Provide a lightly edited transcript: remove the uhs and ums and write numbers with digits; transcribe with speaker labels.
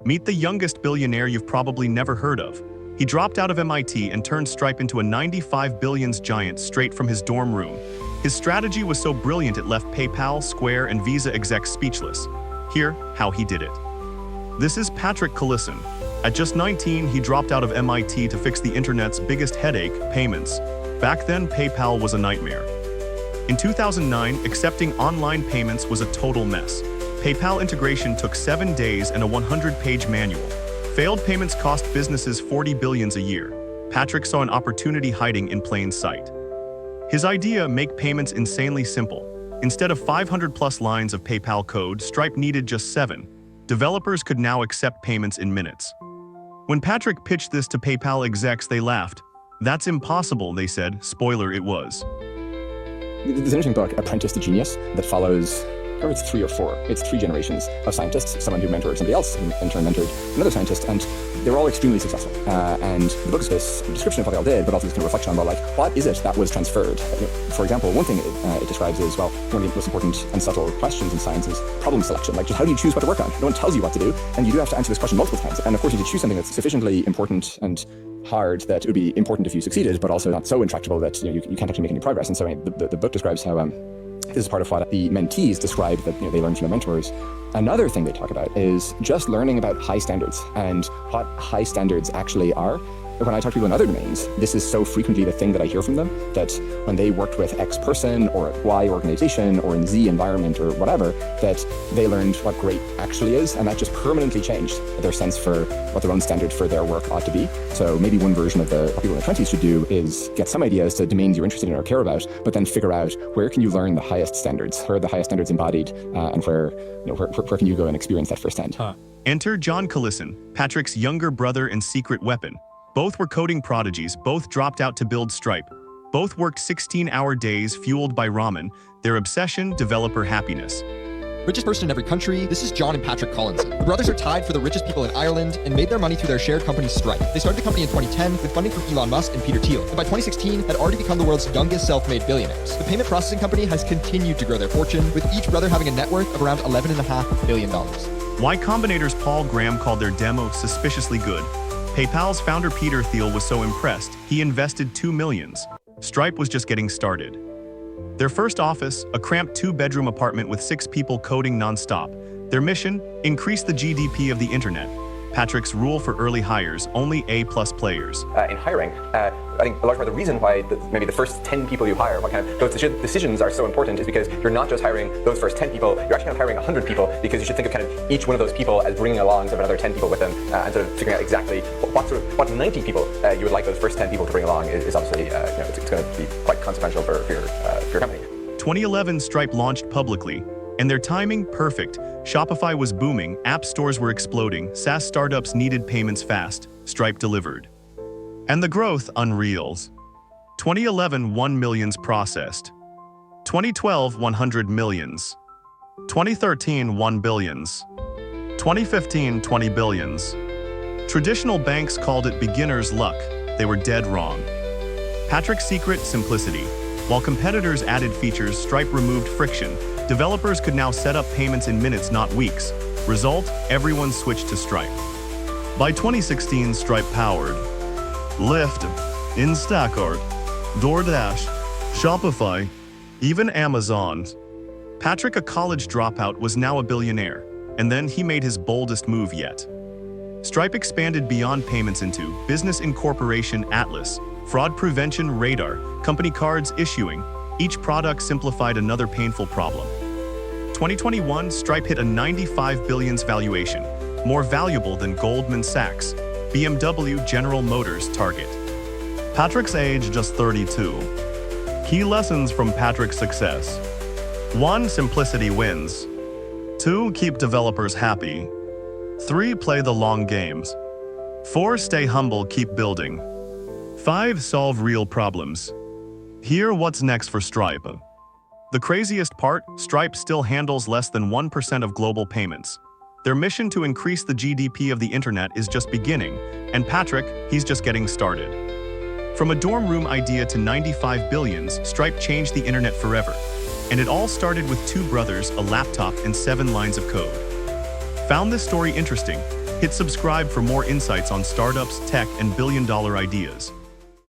Speaker 1: Meet the youngest billionaire you've probably never heard of. He dropped out of MIT and turned Stripe into a 95 billions giant straight from his dorm room. His strategy was so brilliant it left PayPal, Square, and Visa execs speechless. Hear how he did it. This is Patrick Collison. At just 19, he dropped out of MIT to fix the internet's biggest headache, payments. Back then, PayPal was a nightmare. In 2009, accepting online payments was a total mess. PayPal integration took 7 days and a 100-page manual. Failed payments cost businesses 40 billions a year. Patrick saw an opportunity hiding in plain sight. His idea, make payments insanely simple. Instead of 500+ lines of PayPal code, Stripe needed just 7. Developers could now accept payments in minutes. When Patrick pitched this to PayPal execs, they laughed. That's impossible, they said. Spoiler, it was.
Speaker 2: There's an interesting book, Apprentice to Genius, that follows, or it's 3 or 4, it's 3 generations of scientists, someone who mentored somebody else, who in turn mentored another scientist, and they were all extremely successful. And the book is this description of what they all did, but also this kind of reflection on, well, like, what is it that was transferred? For example, one thing it describes is, well, one of the most important and subtle questions in science is problem selection. Like, just how do you choose what to work on? No one tells you what to do, and you do have to answer this question multiple times. And of course, you need to choose something that's sufficiently important and hard that it would be important if you succeeded, but also not so intractable that you can't actually make any progress. And so the book describes how this is part of what the mentees describe that they learn from their mentors. Another thing they talk about is just learning about high standards and what high standards actually are. When I talk to people in other domains, this is so frequently the thing that I hear from them, that when they worked with X person or at Y organization or in Z environment or whatever, that they learned what great actually is, and that just permanently changed their sense for what their own standard for their work ought to be. So maybe one version of what people in their 20s should do is get some ideas to domains you're interested in or care about, but then figure out where can you learn the highest standards, where are the highest standards embodied, and where can you go and experience that firsthand.
Speaker 1: Enter John Collison, Patrick's younger brother and secret weapon. Both were coding prodigies, both dropped out to build Stripe. Both worked 16-hour days fueled by ramen, their obsession, developer happiness.
Speaker 3: Richest person in every country, this is John and Patrick Collison. The brothers are tied for the richest people in Ireland and made their money through their shared company Stripe. They started the company in 2010 with funding from Elon Musk and Peter Thiel, and by 2016 had already become the world's youngest self-made billionaires. The payment processing company has continued to grow their fortune, with each brother having a net worth of around $11.5 billion.
Speaker 1: Y Combinator's Paul Graham called their demo suspiciously good. PayPal's founder Peter Thiel was so impressed, he invested $2 million. Stripe was just getting started. Their first office, a cramped 2-bedroom apartment with 6 people coding non-stop. Their mission, increase the GDP of the internet. Patrick's rule for early hires, only A+ players.
Speaker 4: In hiring, I think a large part of the reason why maybe the first 10 people you hire, what kind of those decisions are so important is because you're not just hiring those first 10 people, you're actually hiring 100 people, because you should think of kind of each one of those people as bringing along sort of another 10 people with them, and sort of figuring out exactly what 90 people you would like those first 10 people to bring along is obviously it's going to be quite consequential for your company.
Speaker 1: 2011, Stripe launched publicly, and their timing perfect. Shopify was booming, app stores were exploding, SaaS startups needed payments fast. Stripe delivered. And the growth, unreal. 2011, 1 millions processed. 2012, 100 millions. 2013, 1 billions. 2015, 20 billions. Traditional banks called it beginner's luck. They were dead wrong. Patrick's secret, simplicity. While competitors added features, Stripe removed friction. Developers could now set up payments in minutes, not weeks. Result, everyone switched to Stripe. By 2016, Stripe powered Lyft, Instacart, DoorDash, Shopify, even Amazon. Patrick, a college dropout, was now a billionaire, and then he made his boldest move yet. Stripe expanded beyond payments into business incorporation, Atlas, fraud prevention, Radar, company cards issuing. Each product simplified another painful problem. 2021, Stripe hit a 95 billions valuation, more valuable than Goldman Sachs, BMW, General Motors, Target. Patrick's age just 32. Key lessons from Patrick's success. 1. Simplicity wins. 2. Keep developers happy. 3. Play the long games. 4. Stay humble, keep building. 5. Solve real problems. Hear what's next for Stripe. The craziest part, Stripe still handles less than 1% of global payments. Their mission to increase the GDP of the internet is just beginning, and Patrick, he's just getting started. From a dorm room idea to 95 billions, Stripe changed the internet forever. And it all started with 2 brothers, a laptop, and 7 lines of code. Found this story interesting? Hit subscribe for more insights on startups, tech, and billion-dollar ideas.